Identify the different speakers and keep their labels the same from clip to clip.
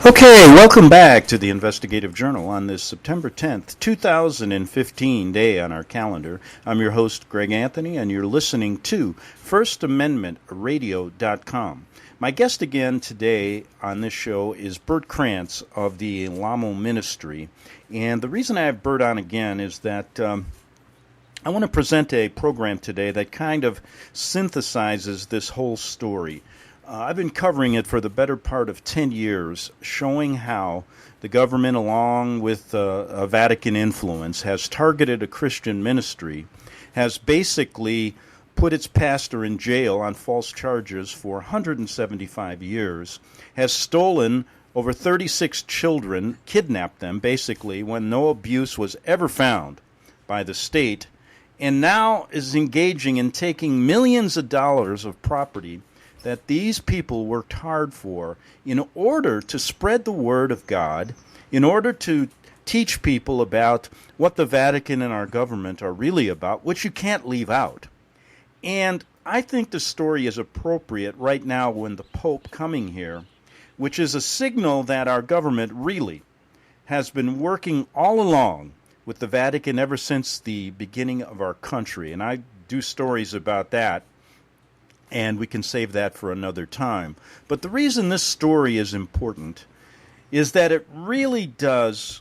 Speaker 1: Okay, welcome back to the Investigative Journal on this September 10th, 2015 day on our calendar. I'm your host, Greg Anthony, and you're listening to FirstAmendmentRadio.com. My guest again today on this show is Bert Krantz of the Alamo Ministry. And the reason I have Bert on again is that I want to present a program today that kind of synthesizes this whole story. I've been covering it for the better part of 10 years, showing how the government, along with a Vatican influence, has targeted a Christian ministry, has basically put its pastor in jail on false charges for 175 years, has stolen over 36 children, kidnapped them, basically, when no abuse was ever found by the state, and now is engaging in taking millions of dollars of property that these people worked hard for in order to spread the word of God, in order to teach people about what the Vatican and our government are really about, which you can't leave out. And I think the story is appropriate right now when the Pope coming here, which is a signal that our government really has been working all along with the Vatican ever since the beginning of our country. And I do stories about that, and we can save that for another time. But the reason this story is important is that it really does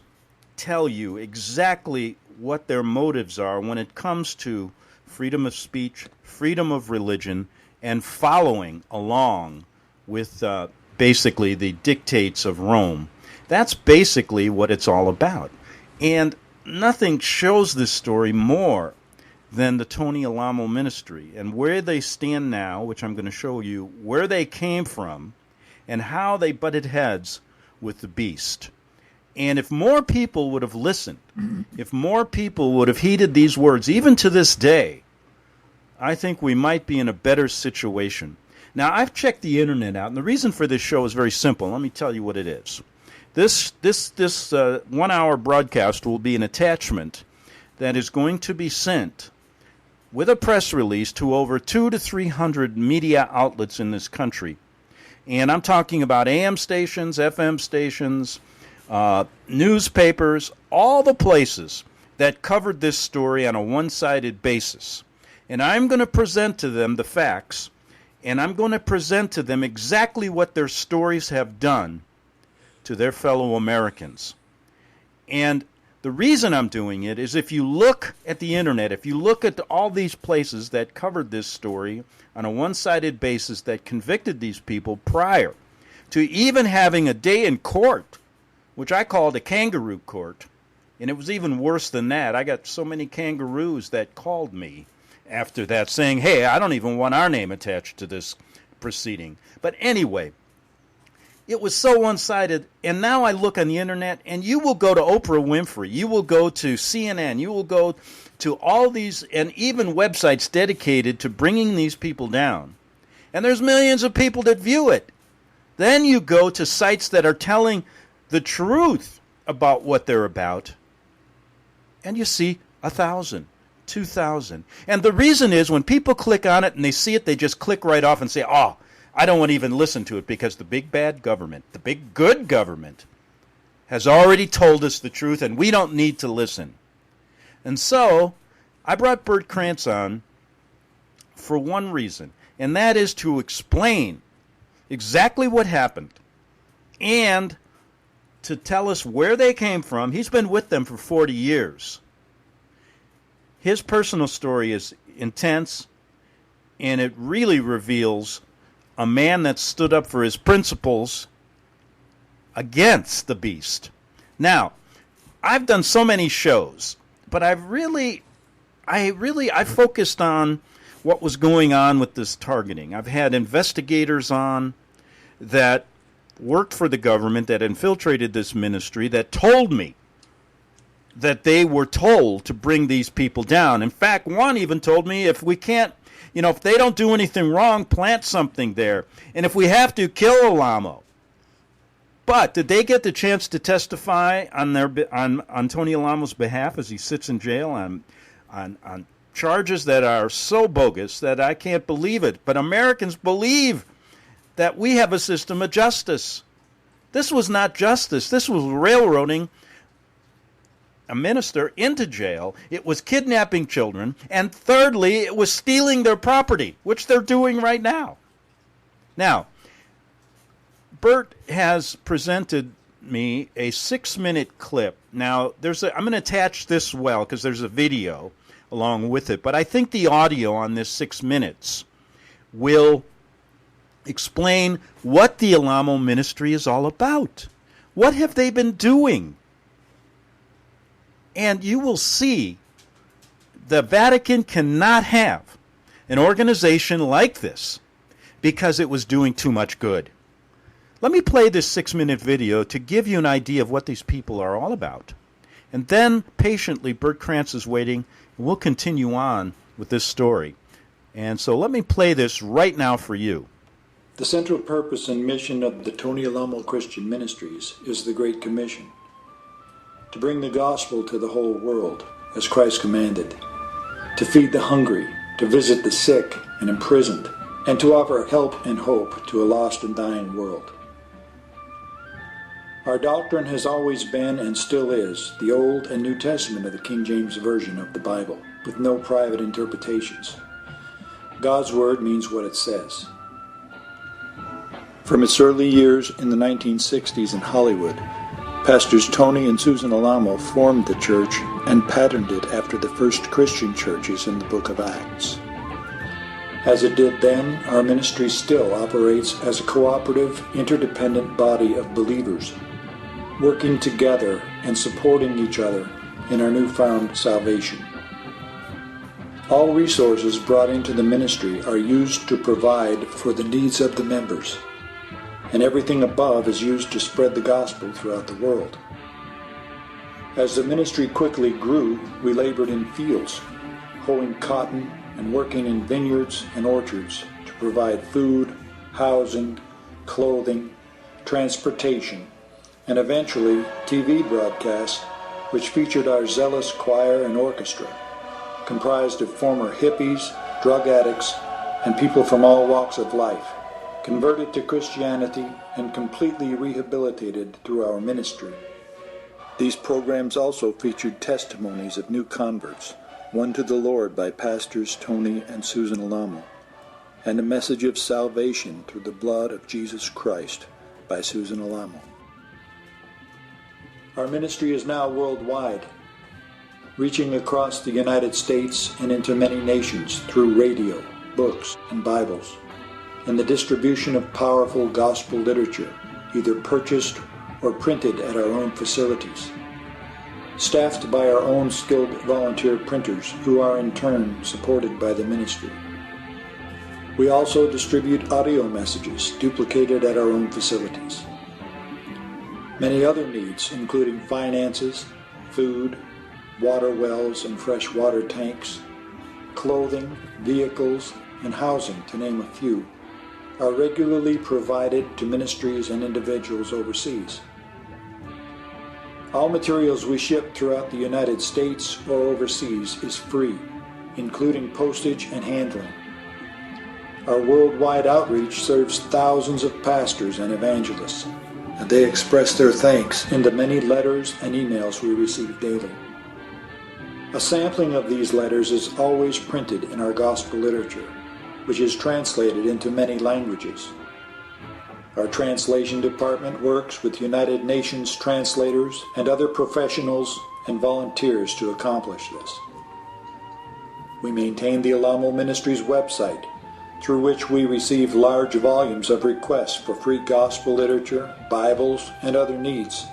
Speaker 1: tell you exactly what their motives are when it comes to freedom of speech, freedom of religion, and following along with basically the dictates of Rome. That's basically what it's all about. And nothing shows this story more than the Tony Alamo Ministry and where they stand now, which I'm going to show you, where they came from, and how they butted heads with the beast. And if more people would have listened, if more people would have heeded these words, even to this day, I think we might be in a better situation. Now, I've checked the internet out, and the reason for this show is very simple. Let me tell you what it is. This 1 hour broadcast will be an attachment that is going to be sent with a press release to over 200 to 300 media outlets in this country. And I'm talking about AM stations, FM stations, newspapers, all the places that covered this story on a one-sided basis. And I'm going to present to them the facts, and I'm going to present to them exactly what their stories have done to their fellow Americans. And the reason I'm doing it is if you look at the internet, if you look at all these places that covered this story on a one-sided basis that convicted these people prior to even having a day in court, which I called a kangaroo court, and it was even worse than that. I got so many kangaroos that called me after that saying, hey, I don't even want our name attached to this proceeding. But anyway, it was so one-sided, and now I look on the internet, and you will go to Oprah Winfrey, you will go to CNN, you will go to all these, and even websites dedicated to bringing these people down. And there's millions of people that view it. Then you go to sites that are telling the truth about what they're about, and you see 1,000, 2,000. And the reason is when people click on it and they see it, they just click right off and say, oh, I don't want to even listen to it because the big bad government, the big good government, has already told us the truth and we don't need to listen. And so I brought Bert Krantz on for one reason, and that is to explain exactly what happened and to tell us where they came from. He's been with them for 40 years. His personal story is intense, and it really reveals a man that stood up for his principles against the beast. Now, I've done so many shows, but I focused on what was going on with this targeting. I've had investigators on that worked for the government, that infiltrated this ministry, that told me that they were told to bring these people down. In fact, one even told me if we can't, if they don't do anything wrong, plant something there. And if we have to, kill Alamo. But did they get the chance to testify on Tony Alamo's behalf as he sits in jail on charges that are so bogus that I can't believe it? But Americans believe that we have a system of justice. This was not justice. This was railroading a minister into jail. It was kidnapping children. And thirdly, it was stealing their property, which they're doing right now. Now, Bert has presented me a 6-minute clip. Now, I'm going to attach this because there's a video along with it. But I think the audio on this 6 minutes will explain what the Alamo ministry is all about. What have they been doing? And you will see the Vatican cannot have an organization like this because it was doing too much good. Let me play this 6-minute video to give you an idea of what these people are all about. And then, patiently, Bert Krantz is waiting, and we'll continue on with this story. And so let me play this right now for you.
Speaker 2: The central purpose and mission of the Tony Alamo Christian Ministries is the Great Commission, to bring the gospel to the whole world, as Christ commanded, to feed the hungry, to visit the sick and imprisoned, and to offer help and hope to a lost and dying world. Our doctrine has always been and still is the Old and New Testament of the King James Version of the Bible, with no private interpretations. God's Word means what it says. From its early years in the 1960s in Hollywood, Pastors Tony and Susan Alamo formed the church and patterned it after the first Christian churches in the book of Acts. As it did then, our ministry still operates as a cooperative, interdependent body of believers, working together and supporting each other in our newfound salvation. All resources brought into the ministry are used to provide for the needs of the members, and everything above is used to spread the gospel throughout the world. As the ministry quickly grew, we labored in fields, hoeing cotton and working in vineyards and orchards to provide food, housing, clothing, transportation, and eventually TV broadcasts which featured our zealous choir and orchestra, comprised of former hippies, drug addicts, and people from all walks of life, converted to Christianity and completely rehabilitated through our ministry. These programs also featured testimonies of new converts, won to the Lord by Pastors Tony and Susan Alamo, and a message of salvation through the blood of Jesus Christ by Susan Alamo. Our ministry is now worldwide, reaching across the United States and into many nations through radio, books, and Bibles, and the distribution of powerful gospel literature, either purchased or printed at our own facilities, staffed by our own skilled volunteer printers who are in turn supported by the ministry. We also distribute audio messages duplicated at our own facilities. Many other needs, including finances, food, water wells and fresh water tanks, clothing, vehicles, and housing, to name a few, are regularly provided to ministries and individuals overseas. All materials we ship throughout the United States or overseas is free, including postage and handling. Our worldwide outreach serves thousands of pastors and evangelists, and they express their thanks in the many letters and emails we receive daily. A sampling of these letters is always printed in our gospel literature, which is translated into many languages. Our translation department works with United Nations translators and other professionals and volunteers to accomplish this. We maintain the Alamo Ministries website, through which we receive large volumes of requests for free gospel literature, Bibles, and other needs.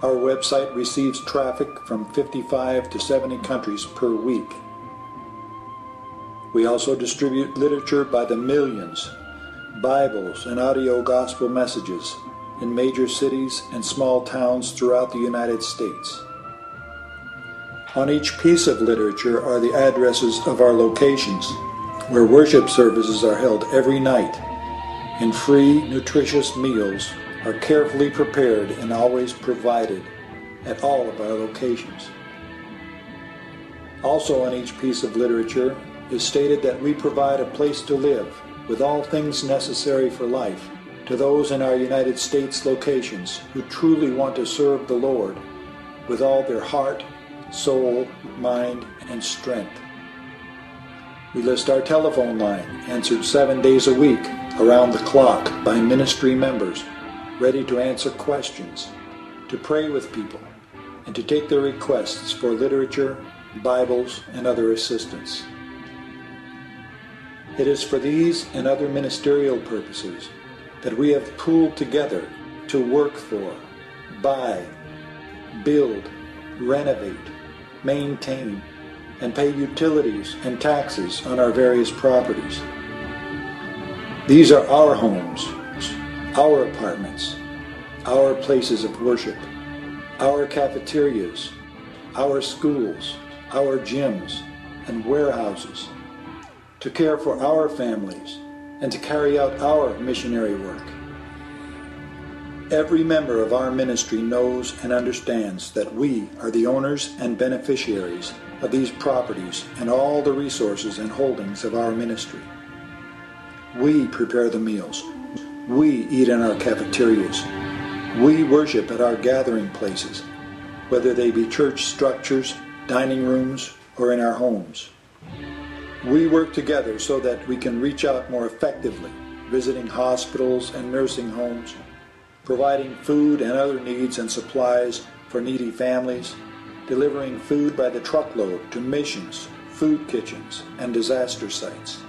Speaker 2: Our website receives traffic from 55 to 70 countries per week. We also distribute literature by the millions, Bibles and audio gospel messages in major cities and small towns throughout the United States. On each piece of literature are the addresses of our locations, where worship services are held every night, and free, nutritious meals are carefully prepared and always provided at all of our locations. Also on each piece of literature is stated that we provide a place to live with all things necessary for life To those in our United States locations who truly want to serve the Lord with all their heart, soul, mind, and strength. We list our telephone line, answered 7 days a week, around the clock by ministry members, ready to answer questions, to pray with people, and to take their requests for literature, Bibles, and other assistance. It is for these and other ministerial purposes that we have pooled together to work for, buy, build, renovate, maintain, and pay utilities and taxes on our various properties. These are our homes, our apartments, our places of worship, our cafeterias, our schools, our gyms, and warehouses, to care for our families and to carry out our missionary work. Every member of our ministry knows and understands that we are the owners and beneficiaries of these properties and all the resources and holdings of our ministry. We prepare the meals. We eat in our cafeterias. We worship at our gathering places, whether they be church structures, dining rooms, or in our homes. We work together so that we can reach out more effectively, visiting hospitals and nursing homes, providing food and other needs and supplies for needy families, delivering food by the truckload to missions, food kitchens, and disaster sites.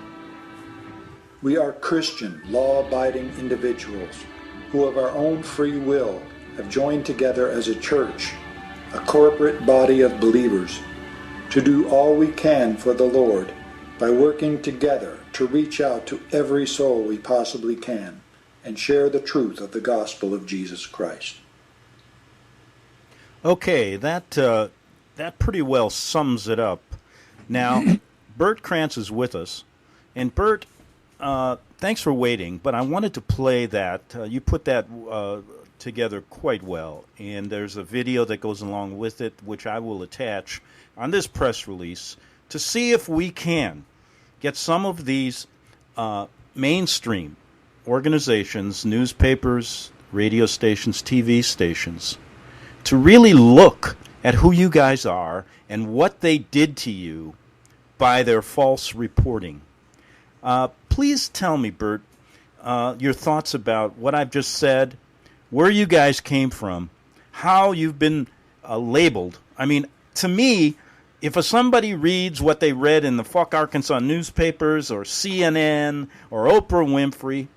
Speaker 2: We are Christian, law-abiding individuals who of our own free will have joined together as a church, a corporate body of believers, to do all we can for the Lord by working together to reach out to every soul we possibly can and share the truth of the gospel of Jesus Christ.
Speaker 1: Okay, that pretty well sums it up. Now, Bert Krantz is with us, and Bert, thanks for waiting, but I wanted to play that. You put that together quite well, and there's a video that goes along with it, which I will attach on this press release to see if we can get some of these mainstream organizations, newspapers, radio stations, TV stations, to really look at who you guys are and what they did to you by their false reporting. Please tell me, Bert, your thoughts about what I've just said, where you guys came from, how you've been labeled. I mean, to me, if somebody reads what they read in the Fuck Arkansas newspapers or CNN or Oprah Winfrey,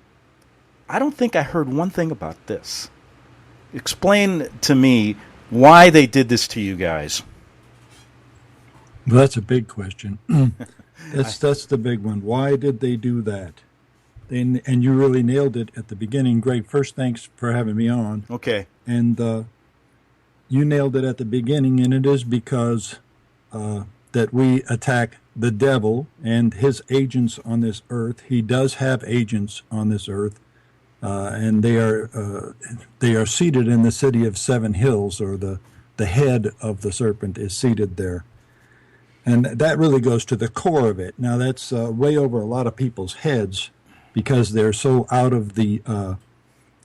Speaker 1: I don't think I heard one thing about this. Explain to me why they did this to you guys.
Speaker 3: Well, that's a big question. That's the big one. Why did they do that? And you really nailed it at the beginning. Greg, first, thanks for having me on.
Speaker 1: Okay.
Speaker 3: And you nailed it at the beginning, and it is because that we attack the devil and his agents on this earth. He does have agents on this earth, and they are seated in the city of Seven Hills, or the head of the serpent is seated there. And that really goes to the core of it. Now, that's way over a lot of people's heads because they're so out of the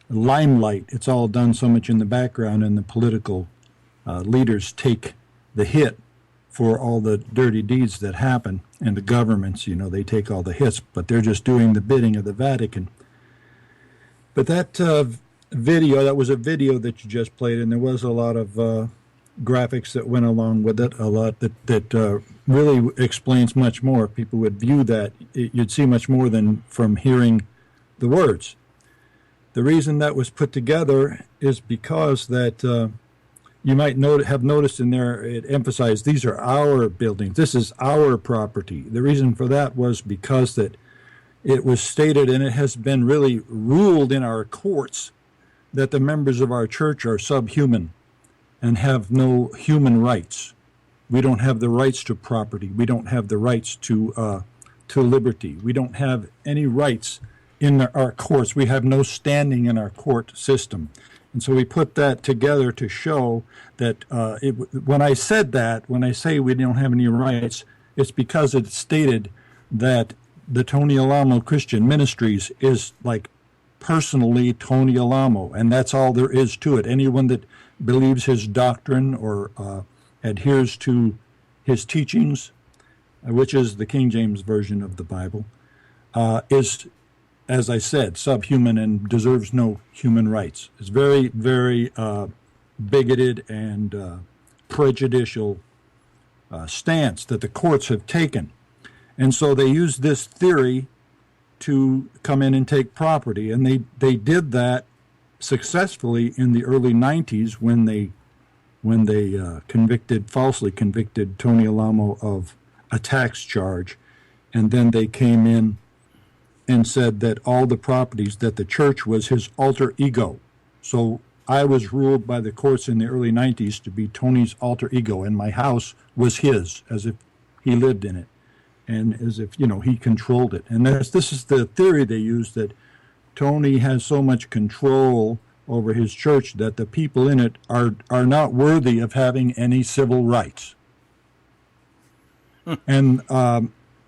Speaker 3: limelight. It's all done so much in the background, and the political leaders take the hit for all the dirty deeds that happen. And the governments, they take all the hits, but they're just doing the bidding of the Vatican. But that video, that was a video that you just played, and there was a lot of graphics that went along with it, a lot that really explains much more. If people would view that, you'd see much more than from hearing the words. The reason that was put together is because that you might have noticed in there, it emphasized these are our buildings. This is our property. The reason for that was because that it was stated, and it has been really ruled in our courts, that the members of our church are subhuman and have no human rights. We don't have the rights to property. We don't have the rights to liberty. We don't have any rights in our courts. We have no standing in our court system. And so we put that together to show that when I say we don't have any rights, it's because it's stated that the Tony Alamo Christian Ministries is like personally Tony Alamo, and that's all there is to it. Anyone that believes his doctrine or adheres to his teachings, which is the King James Version of the Bible, is, as I said, subhuman and deserves no human rights. It's very, very bigoted and prejudicial stance that the courts have taken. And so they use this theory to come in and take property. And they did that successfully in the early 90s when they falsely convicted Tony Alamo of a tax charge. And then they came in and said that all the properties, that the church was his alter ego. So I was ruled by the courts in the early 90s to be Tony's alter ego, and my house was his, as if he lived in it, and as if, he controlled it. And this is the theory they use, that Tony has so much control over his church that the people in it are not worthy of having any civil rights. And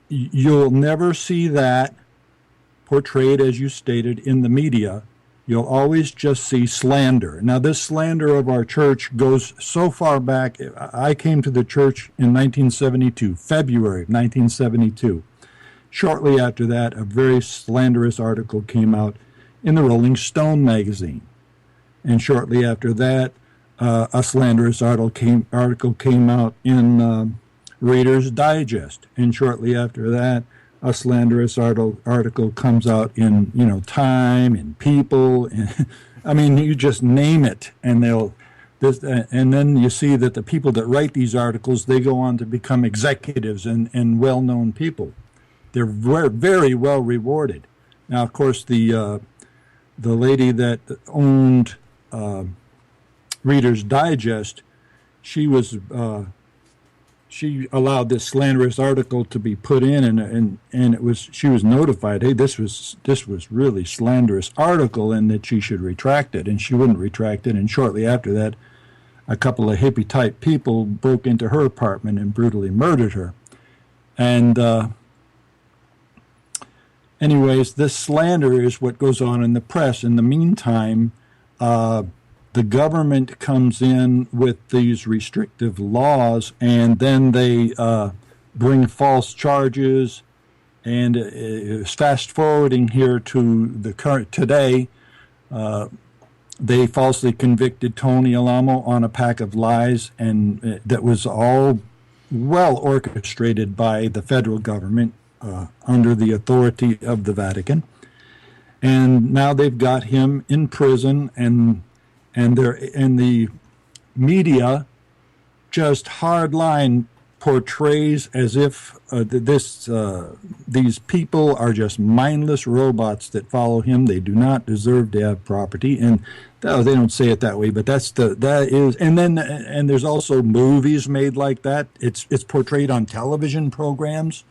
Speaker 3: you'll never see that portrayed, as you stated, in the media. You'll always just see slander. Now, this slander of our church goes so far back. I came to the church in 1972, February of 1972. Shortly after that, a very slanderous article came out in the Rolling Stone magazine. And shortly after that, a slanderous article came out in Reader's Digest. And shortly after that, a slanderous article comes out in, Time and People. And, I mean, you just name it, and and then you see that the people that write these articles, they go on to become executives and well-known people. They're very, very well rewarded. Now, of course, the lady that owned Reader's Digest, she allowed this slanderous article to be put in, and she was notified, hey, this was really slanderous article, and that she should retract it, and she wouldn't retract it. And shortly after that, a couple of hippie type people broke into her apartment and brutally murdered her. And anyways, this slander is what goes on in the press. In the meantime, the government comes in with these restrictive laws, and then they bring false charges. And fast forwarding here to the current today, they falsely convicted Tony Alamo on a pack of lies, and that was all well orchestrated by the federal government under the authority of the Vatican. And now they've got him in prison, and the media just hardline portrays as if these people are just mindless robots that follow him. They do not deserve to have property, and they don't say it that way, but that is. And there's also movies made like that. It's portrayed on television programs,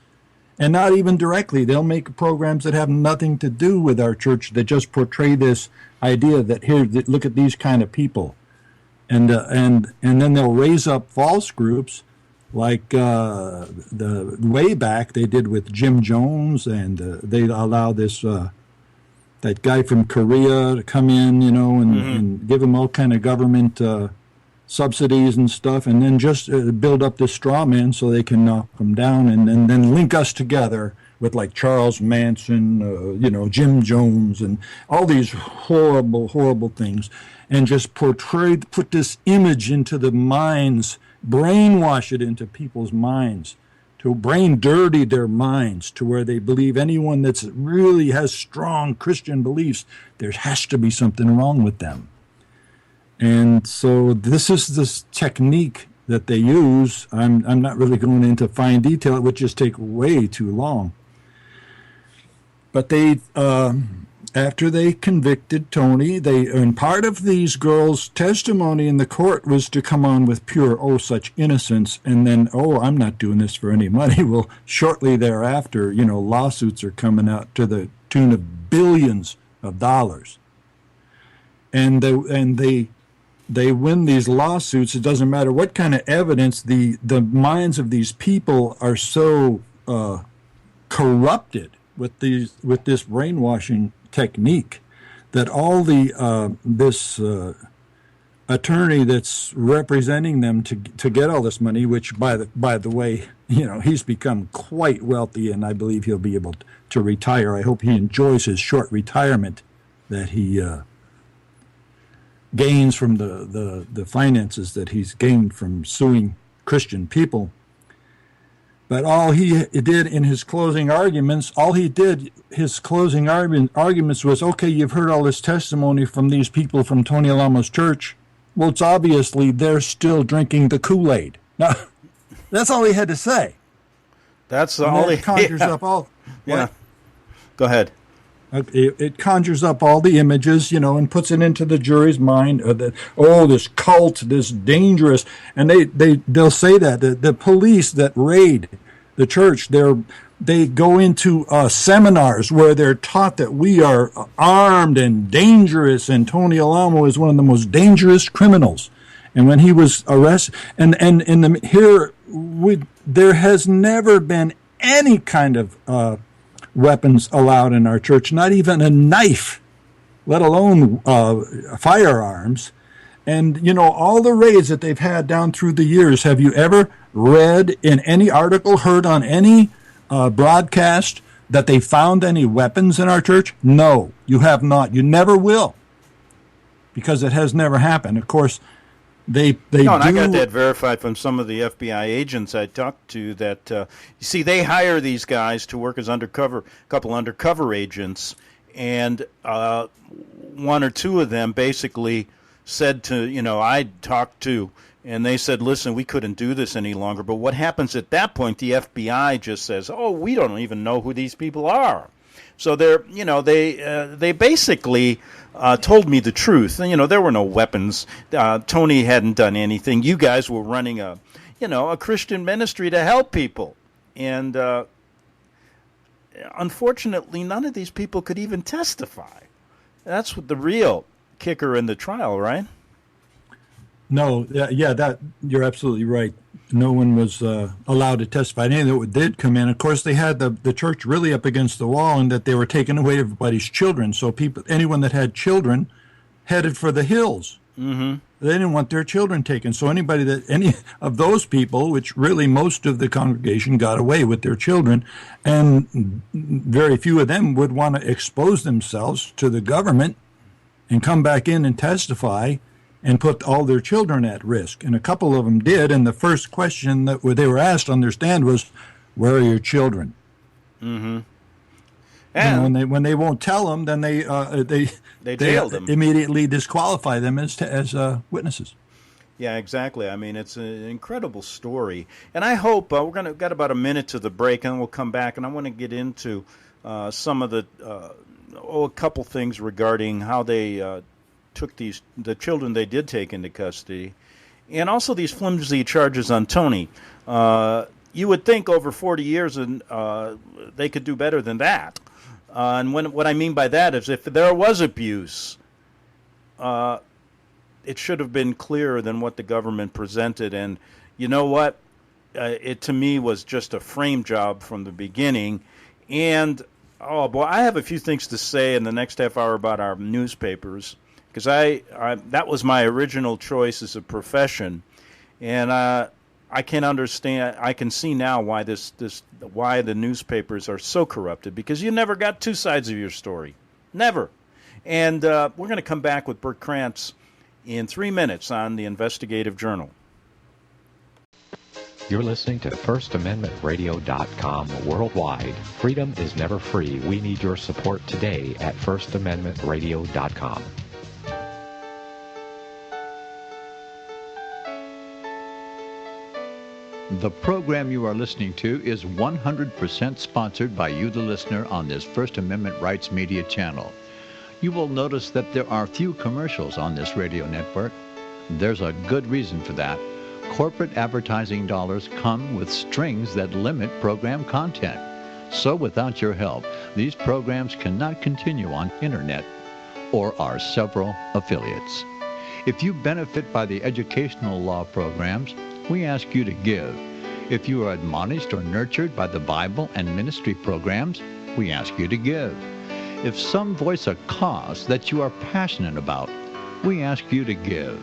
Speaker 3: and not even directly. They'll make programs that have nothing to do with our church that just portray this idea that look at these kind of people, and then they'll raise up false groups like the way back they did with Jim Jones, and they allow this that guy from Korea to come in, and give him all kind of government subsidies and stuff, and then just build up this straw man so they can knock them down, and then link us together with like Charles Manson, Jim Jones, and all these horrible, horrible things, and just put this image into the minds, brainwash it into people's minds, to brain dirty their minds to where they believe anyone that's really has strong Christian beliefs, there has to be something wrong with them. And so this is this technique that they use. I'm not really going into fine detail. It would just take way too long. But they, after they convicted Tony, and part of these girls' testimony in the court was to come on with pure, such innocence, and then, I'm not doing this for any money. Well, shortly thereafter, lawsuits are coming out to the tune of billions of dollars. And they win these lawsuits. It doesn't matter what kind of evidence. The minds of these people are so corrupted with this brainwashing technique that all the this attorney that's representing them to get all this money, which by the way, he's become quite wealthy, and I believe he'll be able to retire. I hope he enjoys his short retirement that he gains from the finances that he's gained from suing Christian people. But all he did in his closing arguments, was, okay, you've heard all this testimony from these people from Tony Alamo's church. Well, it's obviously they're still drinking the Kool-Aid. Now, that's all he had to say.
Speaker 1: That's all he
Speaker 3: conjures up all.
Speaker 1: Yeah. Go ahead.
Speaker 3: It conjures up all the images, and puts it into the jury's mind. This cult, this dangerous, and they'll say that the police that raid the church, they go into seminars where they're taught that we are armed and dangerous, and Tony Alamo is one of the most dangerous criminals. And when he was arrested, there has never been any kind of weapons allowed in our church, not even a knife, let alone firearms. And, all the raids that they've had down through the years, have you ever read in any article, heard on any broadcast that they found any weapons in our church? No, you have not. You never will, because it has never happened. Of course, they
Speaker 1: and I got that verified from some of the FBI agents I talked to that, you see, they hire these guys to work as couple undercover agents, and one or two of them basically said to, I talked to, and they said, listen, we couldn't do this any longer. But what happens at that point, the FBI just says, oh, we don't even know who these people are. So they basically told me the truth. There were no weapons. Tony hadn't done anything. You guys were running a Christian ministry to help people. And unfortunately, none of these people could even testify. That's what the real kicker in the trial, right?
Speaker 3: No, that you're absolutely right. No one was allowed to testify. Anything that did come in, of course, they had the church really up against the wall, and that they were taking away everybody's children. So anyone that had children, headed for the hills. Mm-hmm. They didn't want their children taken. So any of those people, which really most of the congregation got away with their children, and very few of them would want to expose themselves to the government and come back in and testify and put all their children at risk. And a couple of them did, and the first question that they were asked on their stand was, where are your children? Mm-hmm. And when they won't tell them, then they
Speaker 1: jail them.
Speaker 3: Immediately disqualify them as witnesses.
Speaker 1: Yeah, exactly. I mean, it's an incredible story. And I hope we're got about a minute to the break, and we'll come back, and I want to get into some of the a couple things regarding how they took the children they did take into custody, and also these flimsy charges on Tony. You would think over 40 years and they could do better than that. And what I mean by that is if there was abuse, it should have been clearer than what the government presented. And you know what? It to me was just a frame job from the beginning. And oh boy, I have a few things to say in the next half hour about our newspapers, because that was my original choice as a profession, and I can understand. I can see now why why the newspapers are so corrupted, because you never got two sides of your story, never. And we're going to come back with Bert Krantz in 3 minutes on the Investigative Journal.
Speaker 4: You're listening to FirstAmendmentRadio.com worldwide. Freedom is never free. We need your support today at FirstAmendmentRadio.com.
Speaker 5: The program you are listening to is 100% sponsored by you, the listener, on this First Amendment Rights Media channel. You will notice that there are few commercials on this radio network. There's a good reason for that. Corporate advertising dollars come with strings that limit program content. So without your help, these programs cannot continue on internet or our several affiliates. If you benefit by the educational law programs, we ask you to give. If you are admonished or nurtured by the Bible and ministry programs, we ask you to give. If some voice a cause that you are passionate about, we ask you to give.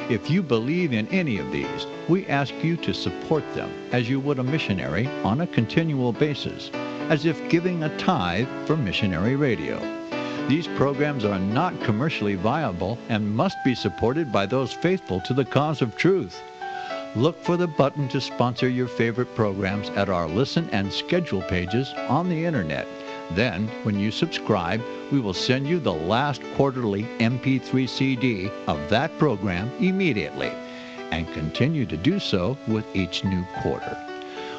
Speaker 5: If you believe in any of these, we ask you to support them as you would a missionary on a continual basis, as if giving a tithe for missionary radio. These programs are not commercially viable and must be supported by those faithful to the cause of truth. Look for the button to sponsor your favorite programs at our listen and schedule pages on the internet. Then, when you subscribe, we will send you the last quarterly MP3 CD of that program immediately, and continue to do so with each new quarter.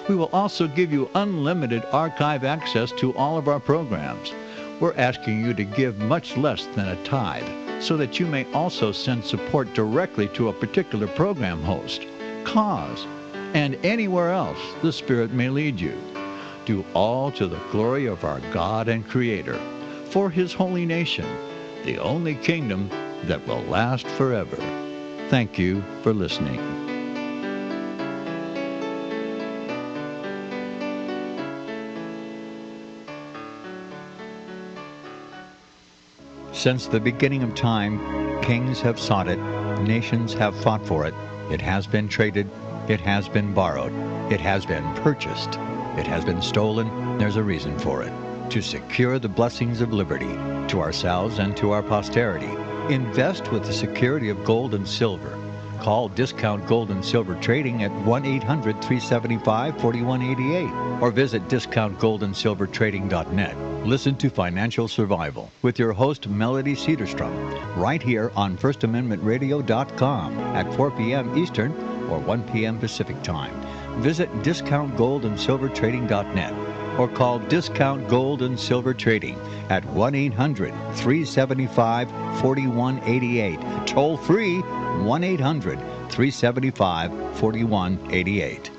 Speaker 5: We will also give you unlimited archive access to all of our programs. We're asking you to give much less than a tithe, so that you may also send support directly to a particular program host, cause, and anywhere else the Spirit may lead you. Do all to the glory of our God and Creator, for His holy nation, the only kingdom that will last forever. Thank you for listening. Since the beginning of time, kings have sought it, nations have fought for it. It has been traded, it has been borrowed, it has been purchased, it has been stolen. There's a reason for it. To secure the blessings of liberty to ourselves and to our posterity, invest with the security of gold and silver. Call Discount Gold and Silver Trading at 1-800-375-4188 or visit discountgoldandsilvertrading.net. Listen to Financial Survival with your host Melody Cedarstrom right here on FirstAmendmentRadio.com at 4 p.m. Eastern or 1 p.m. Pacific Time. Visit discountgoldandsilvertrading.net or call Discount Gold and Silver Trading at 1-800-375-4188. Toll free 1-800-375-4188.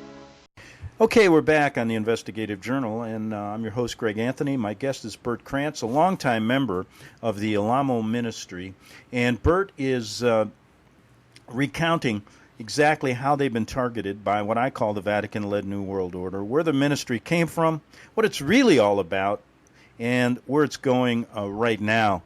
Speaker 1: Okay, we're back on the Investigative Journal, and I'm your host, Greg Anthony. My guest is Bert Krantz, a longtime member of the Alamo Ministry. And Bert is recounting exactly how they've been targeted by what I call the Vatican-led New World Order, where the ministry came from, what it's really all about, and where it's going right now.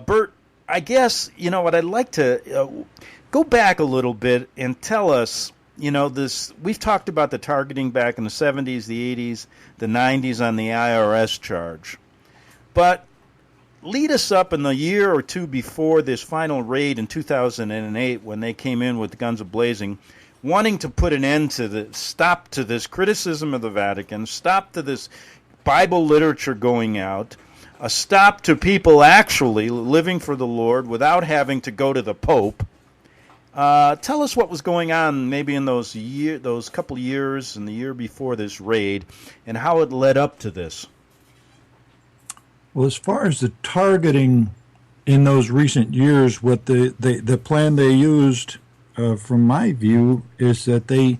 Speaker 1: Bert, I guess, what I'd like to go back a little bit and tell us, we've talked about the targeting back in the 70s, the 80s, the 90s on the IRS charge. But lead us up in the year or two before this final raid in 2008 when they came in with guns a-blazing, wanting to put an end to stop to this criticism of the Vatican, stop to this Bible literature going out, a stop to people actually living for the Lord without having to go to the Pope. Tell us what was going on maybe in those couple years and the year before this raid and how it led up to this.
Speaker 3: Well, as far as the targeting in those recent years, what the plan they used, from my view, is that the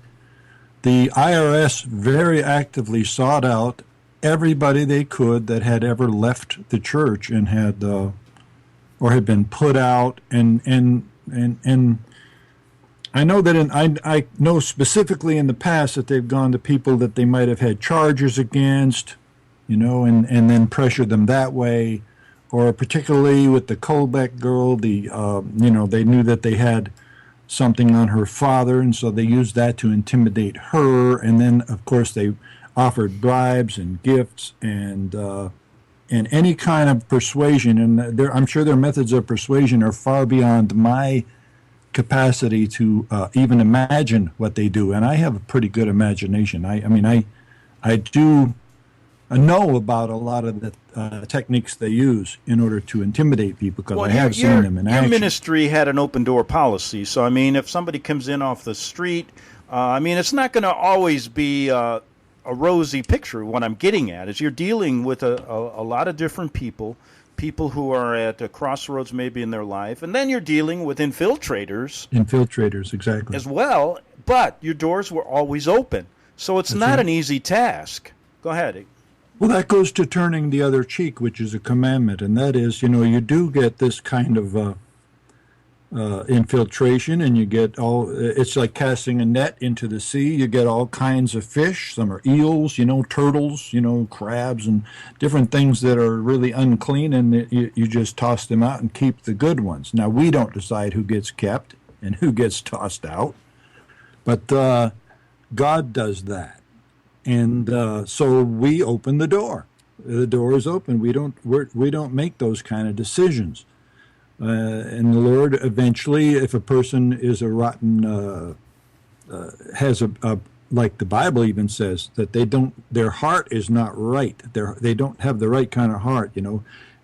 Speaker 3: IRS very actively sought out everybody they could that had ever left the church and had or had been put out and I know that I know specifically in the past that they've gone to people that they might have had charges against, and then pressured them that way, or particularly with the Colbeck girl, they knew that they had something on her father, and so they used that to intimidate her, and then of course they offered bribes and gifts and any kind of persuasion, and I'm sure their methods of persuasion are far beyond my capacity to even imagine what they do, and I have a pretty good imagination. I do know about a lot of the techniques they use in order to intimidate people because I have seen them in action.
Speaker 1: Your ministry had an open door policy, so if somebody comes in off the street, it's not going to always be a rosy picture. What I'm getting at is you're dealing with a lot of different people who are at a crossroads maybe in their life, and then you're dealing with infiltrators.
Speaker 3: Infiltrators, exactly.
Speaker 1: As well, but your doors were always open. So it's not an easy task. Go ahead.
Speaker 3: Well, that goes to turning the other cheek, which is a commandment, and that is, you do get this kind of infiltration, and you get it's like casting a net into the sea. You get all kinds of fish. Some are eels, turtles, crabs, and different things that are really unclean, and you just toss them out and keep the good ones. Now, we don't decide who gets kept and who gets tossed out, but God does that. And so we open the door. The door is open. We don't make those kind of decisions. And the Lord eventually, if a person is a rotten, has a like the Bible even says that their heart is not right. They don't have the right kind of heart,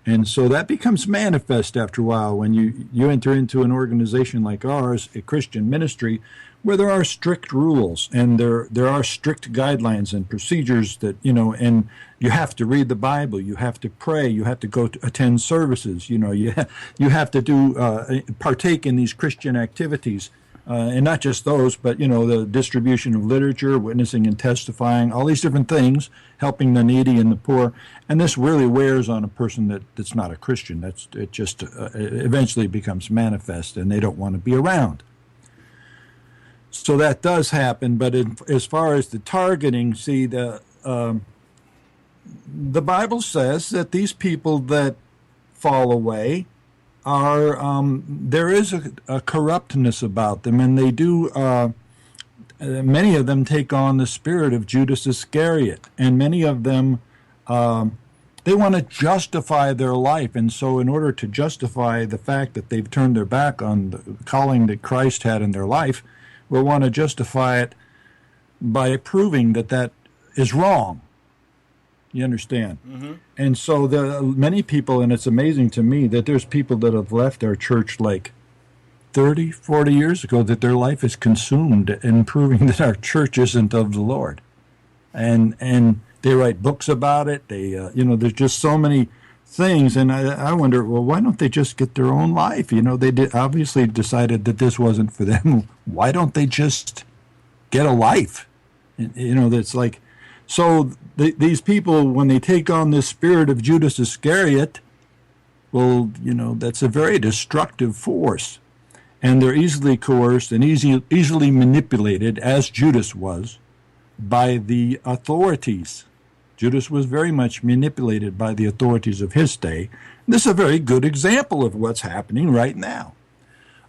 Speaker 3: and so that becomes manifest after a while when you enter into an organization like ours, a Christian ministry, where there are strict rules and there are strict guidelines and procedures that, and you have to read the Bible, you have to pray, you have to go to attend services, you have to do partake in these Christian activities, and not just those, but the distribution of literature, witnessing and testifying, all these different things, helping the needy and the poor. And this really wears on a person that's not a Christian. It just eventually becomes manifest, and they don't want to be around. So that does happen, but as far as the targeting, see, the Bible says that these people that fall away are there is a corruptness about them, and they do. Many of them take on the spirit of Judas Iscariot, and many of them they want to justify their life, and so in order to justify the fact that they've turned their back on the calling that Christ had in their life, will want to justify it by proving that is wrong. You understand? Mm-hmm. And so there are many people, and it's amazing to me that there's people that have left our church like 30, 40 years ago, that their life is consumed in proving that our church isn't of the Lord. And they write books about it. They, there's just so many things, and I wonder, well, why don't they just get their own life? They obviously decided that this wasn't for them. Why don't they just get a life? That's like, so these people, when they take on this spirit of Judas Iscariot, well, that's a very destructive force, and they're easily coerced and easily manipulated, as Judas was, by the authorities. Judas was very much manipulated by the authorities of his day. This is a very good example of what's happening right now.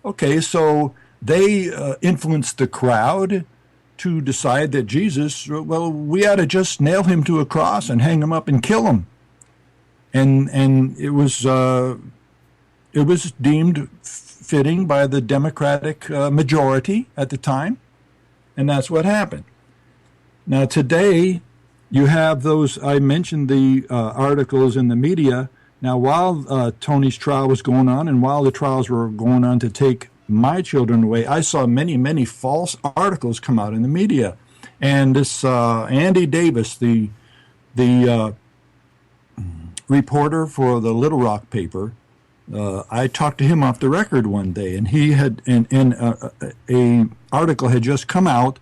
Speaker 3: Okay, so they influenced the crowd to decide that Jesus, well, we ought to just nail him to a cross and hang him up and kill him. And it was deemed fitting by the Democratic majority at the time, and that's what happened. Now today, you have those, I mentioned the articles in the media. Now, while Tony's trial was going on, and while the trials were going on to take my children away, I saw many, many false articles come out in the media. And this Andy Davis, the reporter for the Little Rock paper, I talked to him off the record one day, and he had, a article had just come out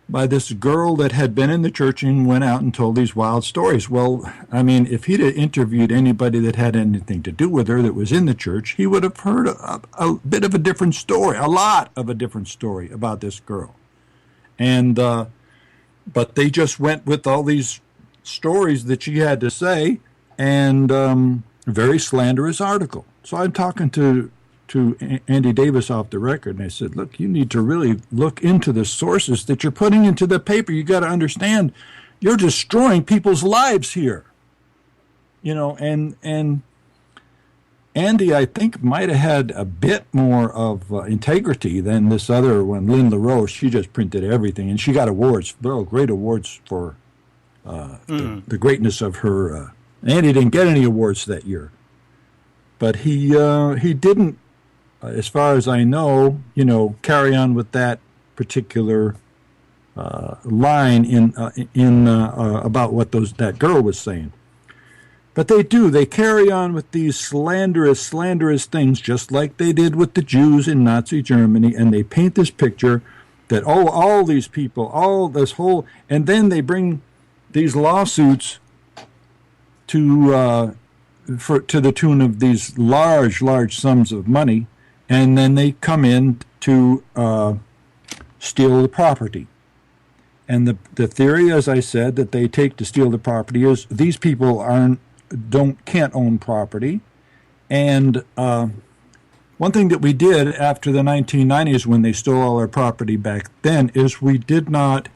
Speaker 3: by this girl that had been in the church and went out and told these wild stories. Well, I mean, if he'd have interviewed anybody that had anything to do with her that was in the church, he would have heard a bit of a different story, a lot of a different story about this girl. And but they just went with all these stories that she had to say, and a very slanderous article. So I'm talking to Andy Davis off the record, and I said, look, you need to really look into the sources that you're putting into the paper. You got to understand, you're destroying people's lives here. And Andy, I think, might have had a bit more of integrity than this other one, Lynn LaRoche. She just printed everything, and she got awards, great awards for the greatness of her. Andy didn't get any awards that year, but he didn't, as far as I know, carry on with that particular line in about what that girl was saying. But they do. They carry on with these slanderous things, just like they did with the Jews in Nazi Germany, and they paint this picture that, all these people, all this whole, and then they bring these lawsuits to the tune of these large sums of money. and then they come in to steal the property. And the theory, as I said, that they take to steal the property is these people can't own property. And one thing that we did after the 1990s, when they stole all our property back then, is we did not.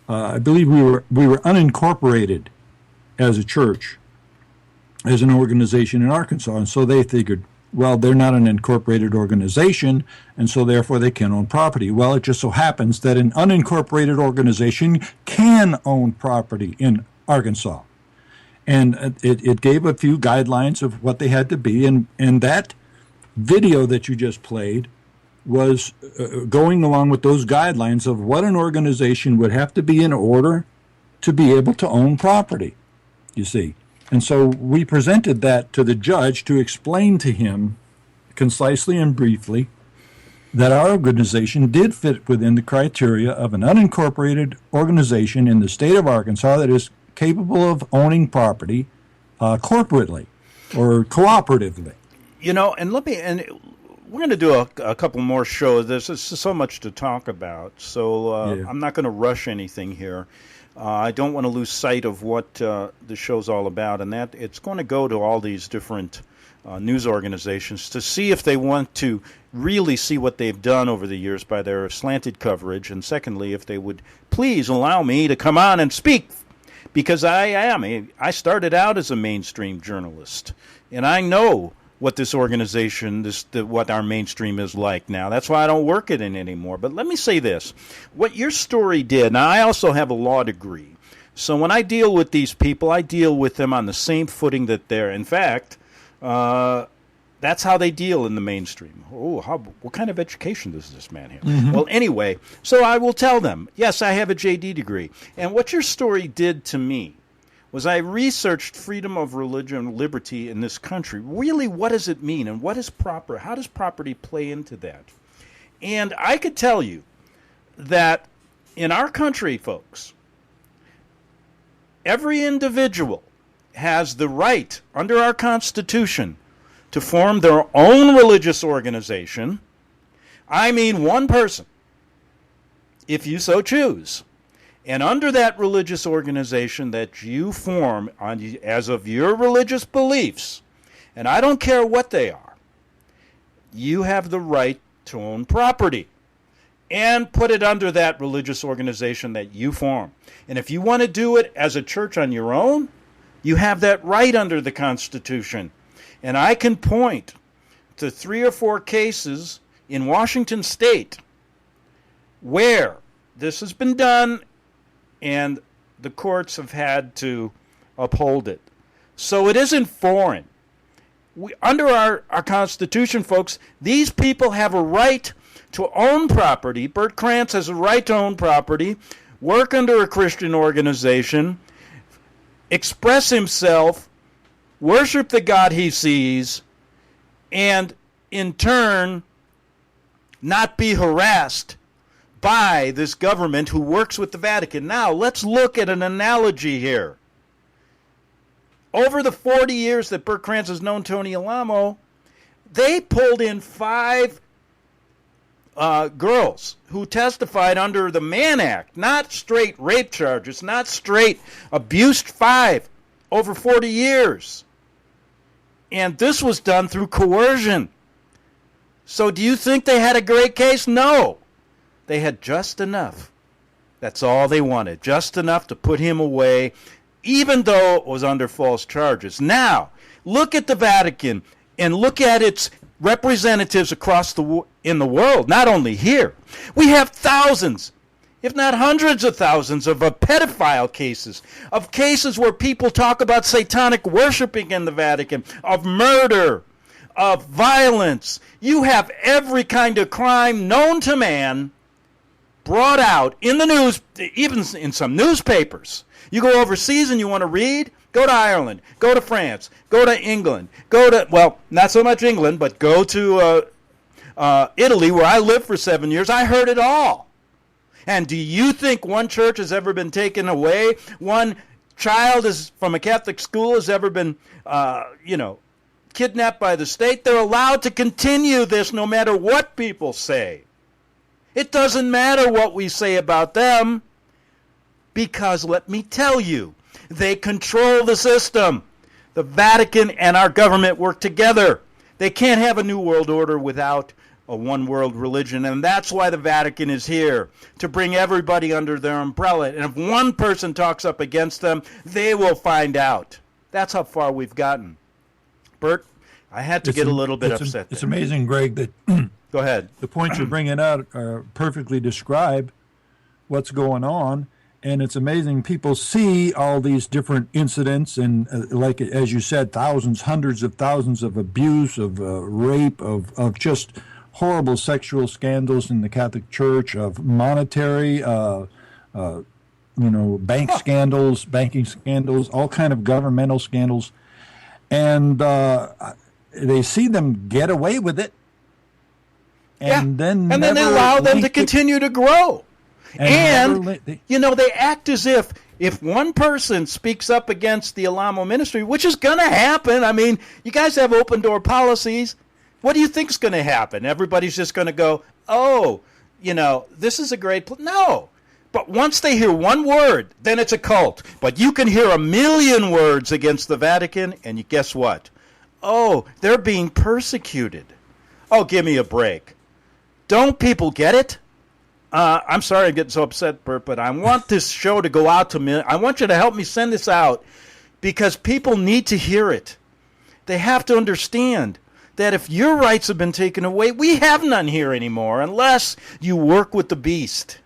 Speaker 3: I believe we were unincorporated as a church, as an organization in Arkansas, and so they figured, well, they're not an incorporated organization, and so therefore they can own property. Well, it just so happens that an unincorporated organization can own property in Arkansas. And it gave a few guidelines of what they had to be, and that video that you just played was going along with those guidelines of what an organization would have to be in order to be able to own property, you see. And so we presented that to the judge to explain to him concisely and briefly that our organization did fit within the criteria of an unincorporated organization in the state of Arkansas that is capable of owning property corporately or cooperatively.
Speaker 1: You know, and we're going to do a couple more shows. There's so much to talk about, so I'm not going to rush anything here. I don't want to lose sight of what the show's all about, and that it's going to go to all these different news organizations to see if they want to really see what they've done over the years by their slanted coverage, and secondly, if they would please allow me to come on and speak, because I started out as a mainstream journalist, and I know what this organization, what our mainstream is like now. That's why I don't work it in anymore. But let me say this. What your story did, now I also have a law degree. So when I deal with these people, I deal with them on the same footing that they're. In fact, that's how they deal in the mainstream. Oh, what kind of education does this man have? Mm-hmm. Well, anyway, so I will tell them, yes, I have a JD degree. And what your story did to me was I researched freedom of religion and liberty in this country. Really, what does it mean, and what is proper? How does property play into that? And I could tell you that in our country, folks, every individual has the right under our Constitution to form their own religious organization. I mean, one person, if you so choose. And under that religious organization that you form as of your religious beliefs, and I don't care what they are, you have the right to own property and put it under that religious organization that you form. And if you want to do it as a church on your own, you have that right under the Constitution. And I can point to 3 or 4 cases in Washington State where this has been done, and the courts have had to uphold it. So it isn't foreign. Under our Constitution, folks, these people have a right to own property. Bert Krantz has a right to own property, work under a Christian organization, express himself, worship the God he sees, and in turn not be harassed by this government who works with the Vatican. Now, let's look at an analogy here. Over the 40 years that Bert Krantz has known Tony Alamo, they pulled in 5 girls who testified under the Mann Act, not straight rape charges, not straight abuse, 5 over 40 years. And this was done through coercion. So do you think they had a great case? No. They had just enough. That's all they wanted, just enough to put him away, even though it was under false charges. Now, look at the Vatican and look at its representatives across in the world, not only here. We have thousands, if not hundreds of thousands, of pedophile cases, of cases where people talk about satanic worshiping in the Vatican, of murder, of violence. You have every kind of crime known to man brought out in the news, even in some newspapers. You go overseas and you want to read, go to Ireland, go to France, go to England, well, not so much England, but go to Italy, where I lived for 7 years. I heard it all. And do you think one church has ever been taken away? One child from a Catholic school has ever been, kidnapped by the state, they're allowed to continue this no matter what people say. It doesn't matter what we say about them, because let me tell you, they control the system. The Vatican and our government work together. They can't have a new world order without a one-world religion, and that's why the Vatican is here, to bring everybody under their umbrella. And if one person talks up against them, they will find out. That's how far we've gotten. Bert, I had to get a little bit upset there.
Speaker 3: It's amazing, Greg, that
Speaker 1: Go ahead.
Speaker 3: the points you're bringing out perfectly describe what's going on. And it's amazing. People see all these different incidents and, like, as you said, thousands, hundreds of thousands of abuse, of rape, of just horrible sexual scandals in the Catholic Church, of monetary, banking scandals, all kind of governmental scandals. And they see them get away with it. And then
Speaker 1: they allow them to continue to grow. And they act as if one person speaks up against the Alamo ministry, which is going to happen. I mean, you guys have open door policies. What do you think is going to happen? Everybody's just going to go, oh, this is a great No. But once they hear one word, then it's a cult. But you can hear 1,000,000 words against the Vatican, and guess what? Oh, they're being persecuted. Oh, give me a break. Don't people get it? I'm sorry I'm getting so upset, Bert, but I want this show to go out to me. I want you to help me send this out because people need to hear it. They have to understand that if your rights have been taken away, we have none here anymore unless you work with the beast.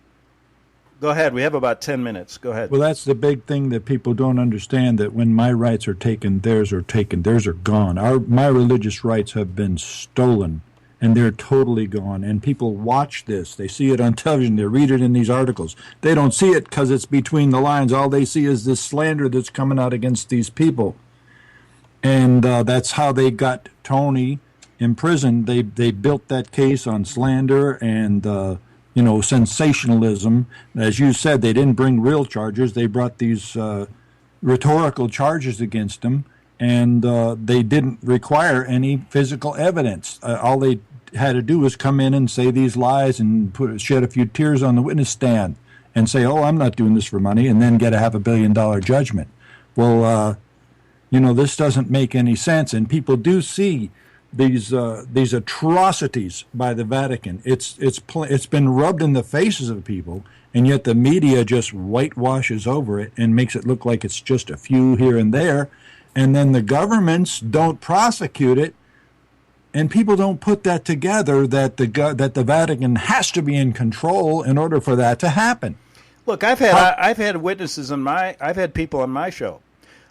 Speaker 1: Go ahead. We have about 10 minutes. Go ahead.
Speaker 3: Well, that's the big thing that people don't understand, that when my rights are taken, theirs are taken. Theirs are gone. My religious rights have been stolen. And they're totally gone. And people watch this. They see it on television. They read it in these articles. They don't see it because it's between the lines. All they see is this slander that's coming out against these people. And that's how they got Tony imprisoned. They built that case on slander and, sensationalism. As you said, they didn't bring real charges. They brought these rhetorical charges against him. And they didn't require any physical evidence. All they had to do was come in and say these lies and shed a few tears on the witness stand and say, oh, I'm not doing this for money, and then get a $500 million judgment. Well, this doesn't make any sense. And people do see these atrocities by the Vatican. It's been rubbed in the faces of people, and yet the media just whitewashes over it and makes it look like it's just a few here and there. And then the governments don't prosecute it, and people don't put that together that the Vatican has to be in control in order for that to happen.
Speaker 1: Look, I've had witnesses I've had people on my show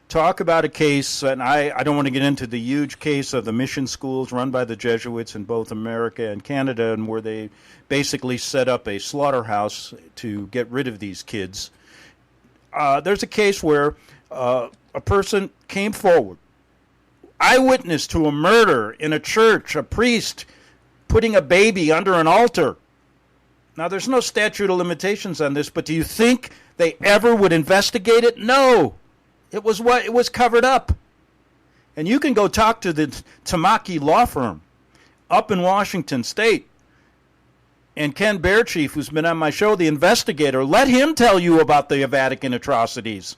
Speaker 1: talk about a case, and I don't want to get into the huge case of the mission schools run by the Jesuits in both America and Canada, and where they basically set up a slaughterhouse to get rid of these kids. There's a case where a person came forward, eyewitness to a murder in a church, a priest putting a baby under an altar. Now, there's no statute of limitations on this, but do you think they ever would investigate it? No. It was covered up. And you can go talk to the Tamaki law firm up in Washington State. And Ken Bearchief, who's been on my show, the investigator, let him tell you about the Vatican atrocities.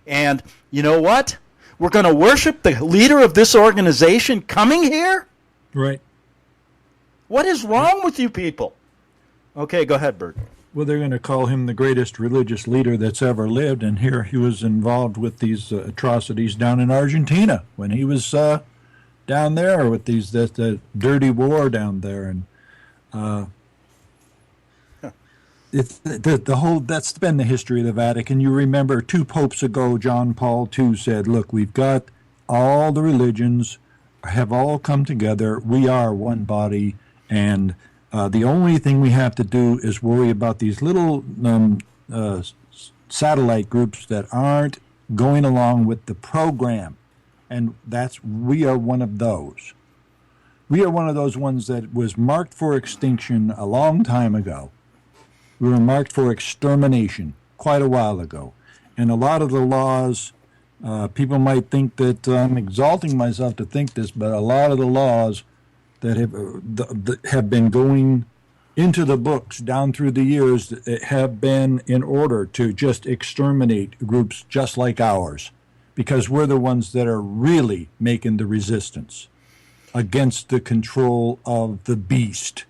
Speaker 1: And you know what? We're going to worship the leader of this organization coming here?
Speaker 3: Right.
Speaker 1: What is wrong with you people? Okay, go ahead, Bert.
Speaker 3: Well, they're going to call him the greatest religious leader that's ever lived, and here he was involved with these atrocities down in Argentina when he was down there with the dirty war down there, and it's that's been the history of the Vatican. You remember 2 popes ago, John Paul II said, "Look, we've got all the religions have all come together. We are one body, and the only thing we have to do is worry about these little satellite groups that aren't going along with the program." And we are one of those. We are one of those ones that was marked for extinction a long time ago. We were marked for extermination quite a while ago. And a lot of the laws People might think that I'm exalting myself to think this, but a lot of the laws that have been going into the books down through the years have been in order to just exterminate groups just like ours, because we're the ones that are really making the resistance against the control of the beast.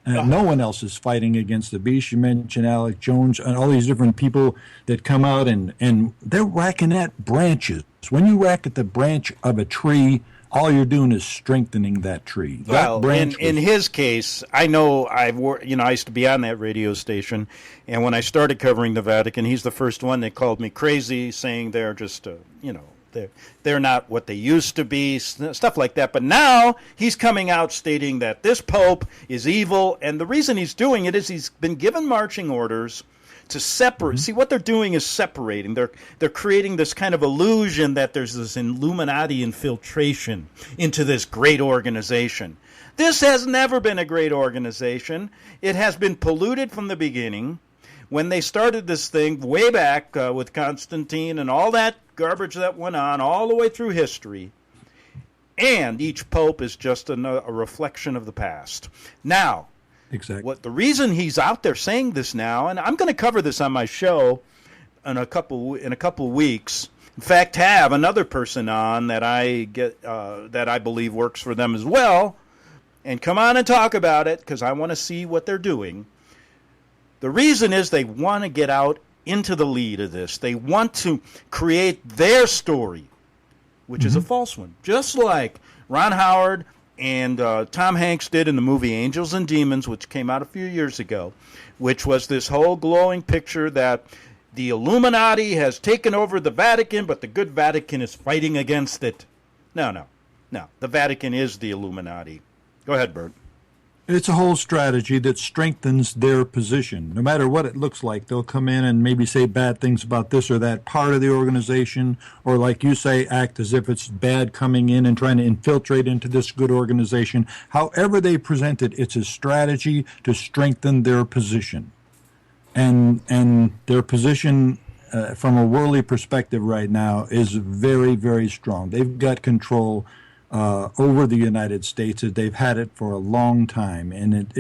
Speaker 3: And no one else is fighting against the beast. You mentioned Alex Jones and all these different people that come out and they're whacking at branches. When you whack at the branch of a tree, all you're doing is strengthening that tree.
Speaker 1: Well,
Speaker 3: that
Speaker 1: in his case, I know I used to be on that radio station, and when I started covering the Vatican, he's the first one that called me crazy, saying they're just, they're not what they used to be, stuff like that. But now he's coming out stating that this Pope is evil, and the reason he's doing it is he's been given marching orders to separate. See, what they're doing is separating. They're creating this kind of illusion that there's this Illuminati infiltration into this great organization. This has never been a great organization. It has been polluted from the beginning. When they started this thing way back with Constantine and all that garbage that went on all the way through history, and each pope is just a reflection of the past. Now,
Speaker 3: exactly.
Speaker 1: The reason he's out there saying this now, and I'm going to cover this on my show in a couple weeks. In fact, have another person on that I believe works for them as well, and come on and talk about it because I want to see what they're doing. The reason is they want to get out into the lead of this. They want to create their story, which is a false one, just like Ron Howard and Tom Hanks did in the movie Angels and Demons, which came out a few years ago, which was this whole glowing picture that the Illuminati has taken over the Vatican, but the good Vatican is fighting against it. No. The Vatican is the Illuminati. Go ahead, Bert.
Speaker 3: It's a whole strategy that strengthens their position. No matter what it looks like, they'll come in and maybe say bad things about this or that part of the organization, or like you say, act as if it's bad coming in and trying to infiltrate into this good organization. However they present it, it's a strategy to strengthen their position. And their position from a worldly perspective right now is very, very strong. They've got control over the United States. They've had it for a long time, and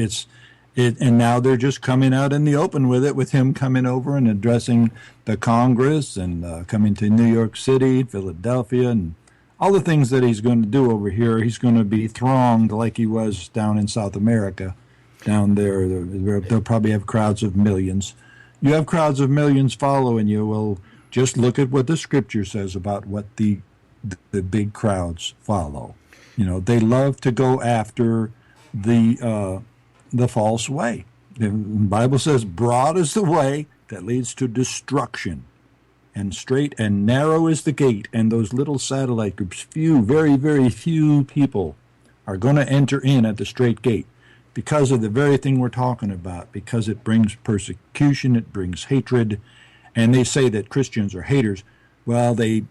Speaker 3: and now they're just coming out in the open with it, with him coming over and addressing the Congress and coming to New York City, Philadelphia, and all the things that he's going to do over here. He's going to be thronged like he was down in South America. Down there, they'll probably have crowds of millions. You have crowds of millions following you. Well, just look at what the Scripture says about what the big crowds follow. They love to go after the false way. The Bible says, broad is the way that leads to destruction, and straight and narrow is the gate, and those little satellite groups, very, very few people are going to enter in at the straight gate because of the very thing we're talking about, because it brings persecution, it brings hatred, and they say that Christians are haters. Well, they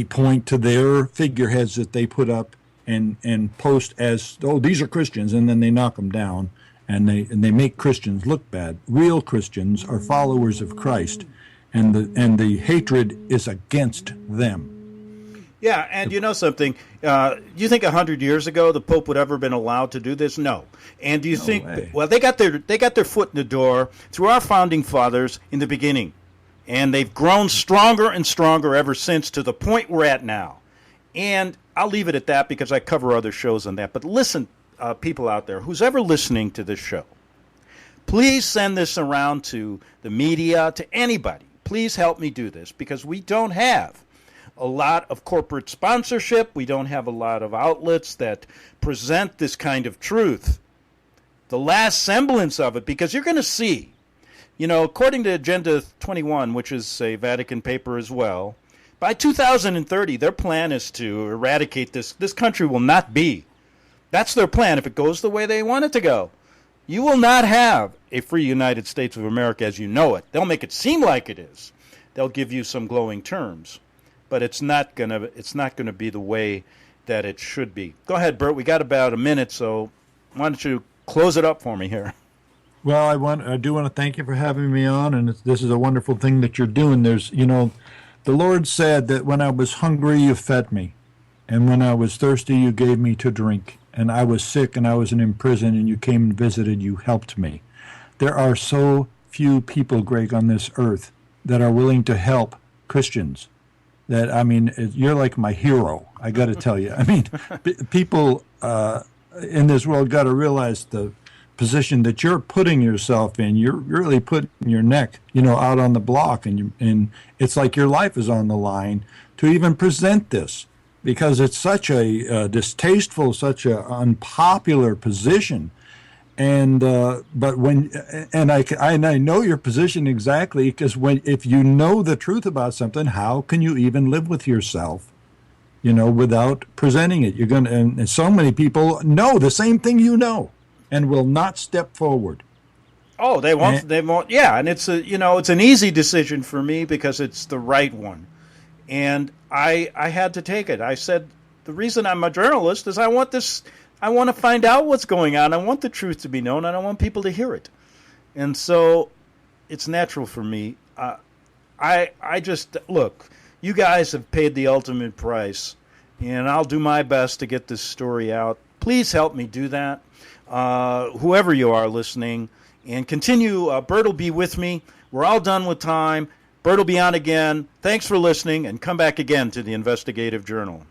Speaker 3: point to their figureheads that they put up and post as, oh, these are Christians, and then they knock them down, and they make Christians look bad. Real Christians are followers of Christ, and the hatred is against them.
Speaker 1: Yeah, and you know something? You think 100 years ago the Pope would ever been allowed to do this? No. And do you think?
Speaker 3: Way.
Speaker 1: Well, they got their foot in the door through our founding fathers in the beginning. And they've grown stronger and stronger ever since, to the point we're at now. And I'll leave it at that because I cover other shows on that. But listen, people out there, who's ever listening to this show, please send this around to the media, to anybody. Please help me do this, because we don't have a lot of corporate sponsorship. We don't have a lot of outlets that present this kind of truth. The last semblance of it, because you're going to see, according to Agenda 21, which is a Vatican paper as well, by 2030, their plan is to eradicate this. This country will not be. That's their plan if it goes the way they want it to go. You will not have a free United States of America as you know it. They'll make it seem like it is. They'll give you some glowing terms, but it's not gonna be the way that it should be. Go ahead, Bert. We got about a minute, so why don't you close it up for me here?
Speaker 3: Well, I do want to thank you for having me on, and this is a wonderful thing that you're doing. There's, The Lord said that when I was hungry, you fed me, and when I was thirsty, you gave me to drink, and I was sick and I was in prison, and you came and visited, you helped me. There are so few people, Greg, on this earth that are willing to help Christians. That, I mean, you're like my hero, I got to tell you. I mean, people in this world got to realize the position that you're putting yourself in. You're really putting your neck, out on the block, and it's like your life is on the line to even present this, because it's such a distasteful, such an unpopular position. And but when I know your position exactly, because if you know the truth about something, how can you even live with yourself, without presenting it? You're going to, and so many people know the same thing and will not step forward.
Speaker 1: Oh, they won't. Yeah, and it's it's an easy decision for me because it's the right one, and I had to take it. I said the reason I'm a journalist is I want to find out what's going on. I want the truth to be known, and I want people to hear it, and so it's natural for me. I just look. You guys have paid the ultimate price, and I'll do my best to get this story out. Please help me do that. Whoever you are listening, and continue. Bert will be with me. We're all done with time. Bert will be on again. Thanks for listening, and come back again to the Investigative Journal.